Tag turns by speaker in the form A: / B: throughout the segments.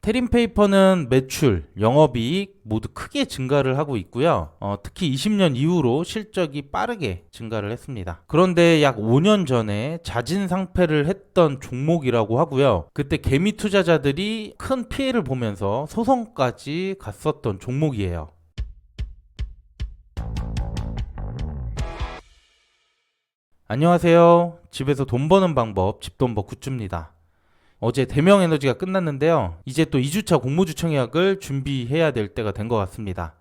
A: 테림페이퍼는 매출, 영업이익 모두 크게 증가를 하고 있고요. 특히 20년 이후로 실적이 빠르게 증가를 했습니다. 그런데 약 5년 전에 자진상폐를 했던 종목이라고 하고요. 그때 개미 투자자들이 큰 피해를 보면서 소송까지 갔었던 종목이에요. 안녕하세요. 집에서 돈 버는 방법, 집돈버 굿즈입니다. 어제 대명에너지가 끝났는데요. 이제 또 2주차 공모주 청약을 준비해야 될 때가 된 것 같습니다.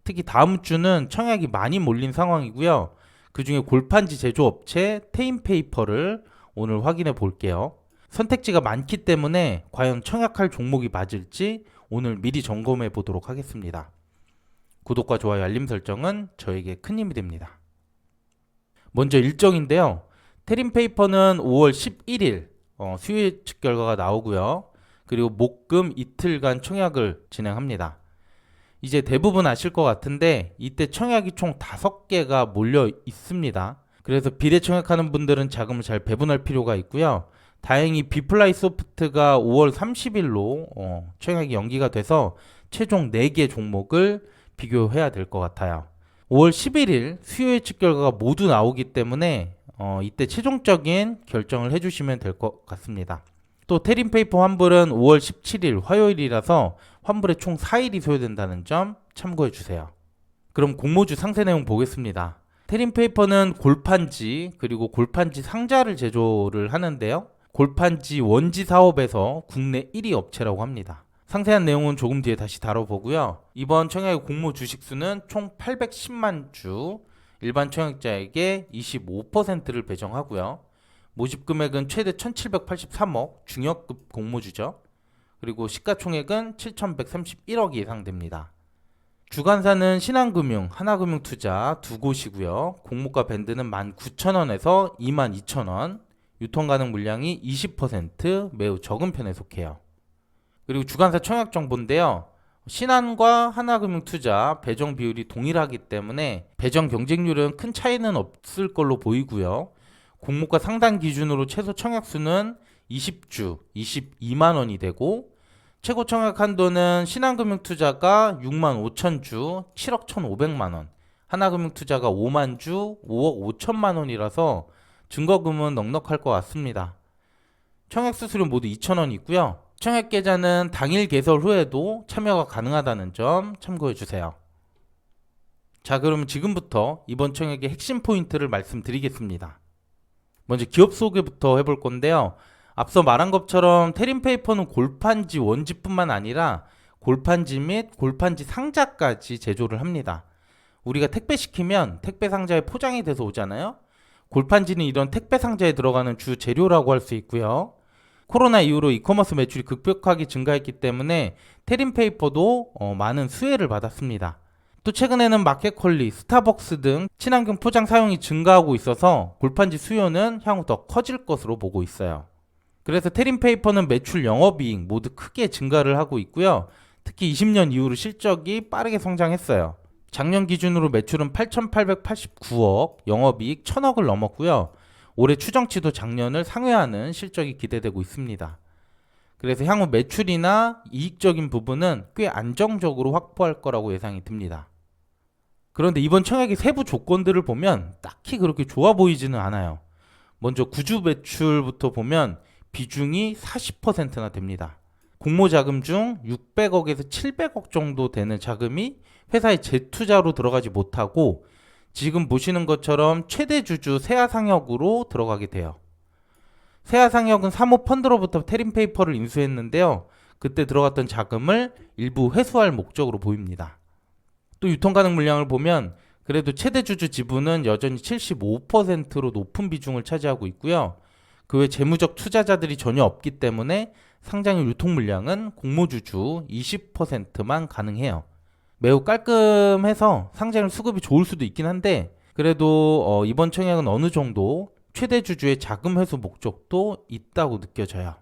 A: 특히 다음 주는 청약이 많이 몰린 상황이고요. 그 중에 골판지 제조업체 테임페이퍼를 오늘 확인해 볼게요. 선택지가 많기 때문에 과연 청약할 종목이 맞을지 오늘 미리 점검해 보도록 하겠습니다. 구독과 좋아요, 알림 설정은 저에게 큰 힘이 됩니다. 먼저 일정인데요. 테림페이퍼는 5월 11일 수요 예측 결과가 나오고요. 그리고 목금 이틀간 청약을 진행합니다. 이제 대부분 아실 것 같은데 이때 청약이 총 5개가 몰려 있습니다. 그래서 비례 청약하는 분들은 자금을 잘 배분할 필요가 있고요. 다행히 비플라이 소프트가 5월 30일로 청약이 연기가 돼서 최종 4개 종목을 비교해야 될 것 같아요. 5월 11일 수요 예측 결과가 모두 나오기 때문에 이때 최종적인 결정을 해주시면 될 것 같습니다. 또 테림페이퍼 환불은 5월 17일 화요일이라서 환불에 총 4일이 소요된다는 점 참고해 주세요. 그럼 공모주 상세 내용 보겠습니다. 테림페이퍼는 골판지 그리고 골판지 상자를 제조를 하는데요. 골판지 원지 사업에서 국내 1위 업체라고 합니다. 상세한 내용은 조금 뒤에 다시 다뤄보고요. 이번 청약의 공모 주식수는 총 810만 주, 일반 청약자에게 25%를 배정하고요. 모집 금액은 최대 1783억, 중역급 공모주죠. 그리고 시가총액은 7131억이 예상됩니다. 주관사는 신한금융, 하나금융투자 두 곳이고요. 공모가 밴드는 19,000원에서 22,000원, 유통 가능 물량이 20% 매우 적은 편에 속해요. 그리고 주관사 청약 정보인데요. 신한과 하나금융투자 배정 비율이 동일하기 때문에 배정 경쟁률은 큰 차이는 없을 걸로 보이고요. 공모가 상단 기준으로 최소 청약수는 20주 22만 원이 되고 최고 청약 한도는 신한금융투자가 6만 5천 주 7억 1,500만 원, 하나금융투자가 5만 주 5억 5천만 원이라서 증거금은 넉넉할 것 같습니다. 청약 수수료 모두 2,000원 있고요. 청약 계좌는 당일 개설 후에도 참여가 가능하다는 점 참고해 주세요. 자, 그러면 지금부터 이번 청약의 핵심 포인트를 말씀드리겠습니다. 먼저 기업 소개부터 해볼 건데요. 앞서 말한 것처럼 테림페이퍼는 골판지 원지뿐만 아니라 골판지 및 골판지 상자까지 제조를 합니다. 우리가 택배 시키면 택배 상자에 포장이 돼서 오잖아요. 골판지는 이런 택배 상자에 들어가는 주 재료라고 할 수 있고요. 코로나 이후로 이커머스 매출이 급격하게 증가했기 때문에 테림페이퍼도 많은 수혜를 받았습니다. 또 최근에는 마켓컬리, 스타벅스 등 친환경 포장 사용이 증가하고 있어서 골판지 수요는 향후 더 커질 것으로 보고 있어요. 그래서 테림페이퍼는 매출, 영업이익 모두 크게 증가를 하고 있고요. 특히 20년 이후로 실적이 빠르게 성장했어요. 작년 기준으로 매출은 8,889억, 영업이익 1,000억을 넘었고요. 올해 추정치도 작년을 상회하는 실적이 기대되고 있습니다. 그래서 향후 매출이나 이익적인 부분은 꽤 안정적으로 확보할 거라고 예상이 듭니다. 그런데 이번 청약의 세부 조건들을 보면 딱히 그렇게 좋아 보이지는 않아요. 먼저 구주 매출부터 보면 비중이 40%나 됩니다. 공모 자금 중 600억에서 700억 정도 되는 자금이 회사의 재투자로 들어가지 못하고 지금 보시는 것처럼 최대 주주 세아상혁으로 들어가게 돼요. 세아상혁은 사모펀드로부터 테림페이퍼를 인수했는데요. 그때 들어갔던 자금을 일부 회수할 목적으로 보입니다. 또 유통가능 물량을 보면 그래도 최대 주주 지분은 여전히 75%로 높은 비중을 차지하고 있고요. 그 외 재무적 투자자들이 전혀 없기 때문에 상장일 유통 물량은 공모주주 20%만 가능해요. 매우 깔끔해서 상장일 수급이 좋을 수도 있긴 한데 그래도 이번 청약은 어느 정도 최대 주주의 자금 회수 목적도 있다고 느껴져요.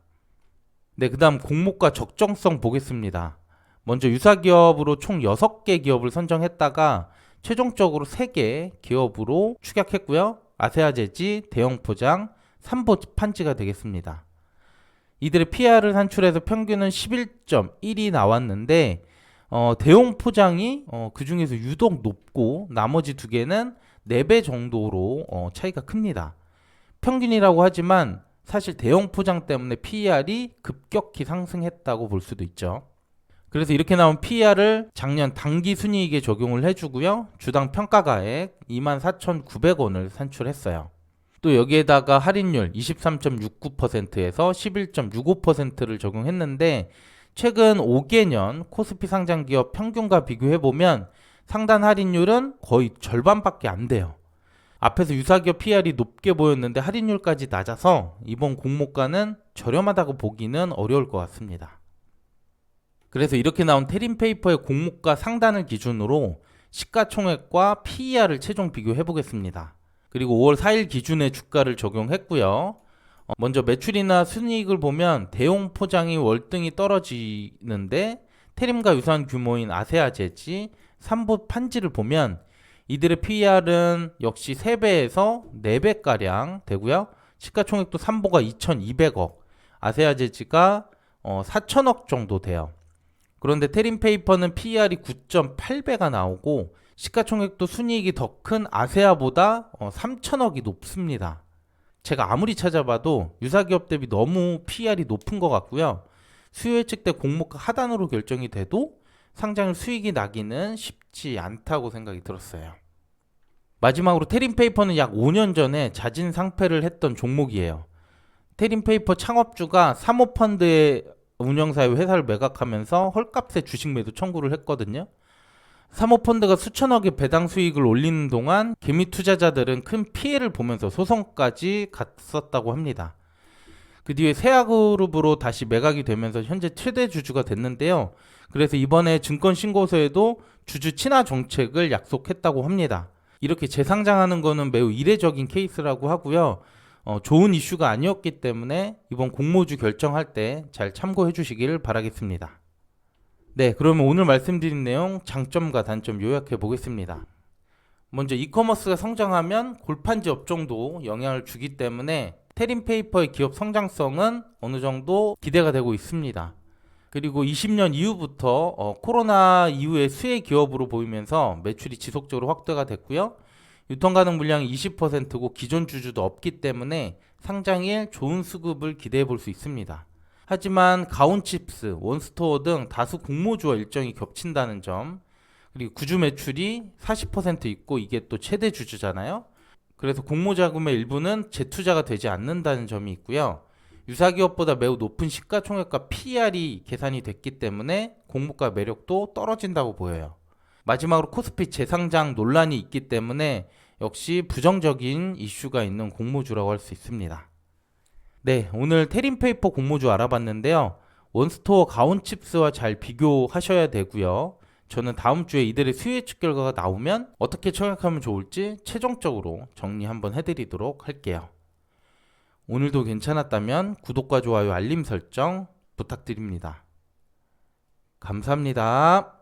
A: 네, 그 다음 공모가 적정성 보겠습니다. 먼저 유사기업으로 총 6개 기업을 선정했다가 최종적으로 3개 기업으로 축약했고요. 아세아제지, 대형포장, 삼보판지가 되겠습니다. 이들의 PR을 산출해서 평균은 11.1이 나왔는데 대용 포장이 그 중에서 유독 높고 나머지 두 개는 4배 정도로 차이가 큽니다. 평균이라고 하지만 사실 대용 포장 때문에 PER이 급격히 상승했다고 볼 수도 있죠. 그래서 이렇게 나온 PER을 작년 당기 순이익에 적용을 해주고요. 주당 평가가액 24,900원을 산출했어요. 또 여기에다가 할인율 23.69%에서 11.65%를 적용했는데 최근 5개년 코스피 상장 기업 평균과 비교해보면 상단 할인율은 거의 절반밖에 안 돼요. 앞에서 유사기업 PR이 높게 보였는데 할인율까지 낮아서 이번 공모가는 저렴하다고 보기는 어려울 것 같습니다. 그래서 이렇게 나온 테린페이퍼의 공모가 상단을 기준으로 시가총액과 PER을 최종 비교해 보겠습니다. 그리고 5월 4일 기준의 주가를 적용했고요. 먼저 매출이나 순이익을 보면 대용 포장이 월등히 떨어지는데 테림과 유사한 규모인 아세아제지, 삼보 판지를 보면 이들의 PER은 역시 3배에서 4배가량 되고요. 시가총액도 삼보가 2,200억, 아세아제지가 4,000억 정도 돼요. 그런데 테린페이퍼는 PER이 9.8배가 나오고 시가총액도 순이익이 더 큰 아세아보다 3,000억이 높습니다. 제가 아무리 찾아봐도 유사기업 대비 너무 PER이 높은 것 같고요. 수요 예측 때 공모가 하단으로 결정이 돼도 상장일 수익이 나기는 쉽지 않다고 생각이 들었어요. 마지막으로 테린페이퍼는 약 5년 전에 자진상폐를 했던 종목이에요. 테린페이퍼 창업주가 사모펀드의 운영사의 회사를 매각하면서 헐값에 주식 매도 청구를 했거든요. 사모펀드가 수천억의 배당 수익을 올리는 동안 개미 투자자들은 큰 피해를 보면서 소송까지 갔었다고 합니다. 그 뒤에 세아그룹으로 다시 매각이 되면서 현재 최대 주주가 됐는데요. 그래서 이번에 증권신고서에도 주주 친화 정책을 약속했다고 합니다. 이렇게 재상장하는 거는 매우 이례적인 케이스라고 하고요. 좋은 이슈가 아니었기 때문에 이번 공모주 결정할 때 잘 참고해 주시길 바라겠습니다. 네, 그러면 오늘 말씀드린 내용 장점과 단점 요약해 보겠습니다. 먼저 이커머스가 성장하면 골판지 업종도 영향을 주기 때문에 테린페이퍼의 기업 성장성은 어느 정도 기대가 되고 있습니다. 그리고 20년 이후부터 코로나 이후의 수혜 기업으로 보이면서 매출이 지속적으로 확대가 됐고요. 유통 가능 물량이 20%고 기존 주주도 없기 때문에 상장일 좋은 수급을 기대해 볼 수 있습니다. 하지만 가온칩스, 원스토어 등 다수 공모주와 일정이 겹친다는 점, 그리고 구주 매출이 40% 있고 이게 또 최대 주주잖아요. 그래서 공모자금의 일부는 재투자가 되지 않는다는 점이 있고요. 유사기업보다 매우 높은 시가총액과 PER이 계산이 됐기 때문에 공모가 매력도 떨어진다고 보여요. 마지막으로 코스피 재상장 논란이 있기 때문에 역시 부정적인 이슈가 있는 공모주라고 할 수 있습니다. 네, 오늘 테린페이퍼 공모주 알아봤는데요. 원스토어 가온칩스와 잘 비교하셔야 되고요. 저는 다음 주에 이들의 수요 예측 결과가 나오면 어떻게 청약하면 좋을지 최종적으로 정리 한번 해드리도록 할게요. 오늘도 괜찮았다면 구독과 좋아요, 알림 설정 부탁드립니다. 감사합니다.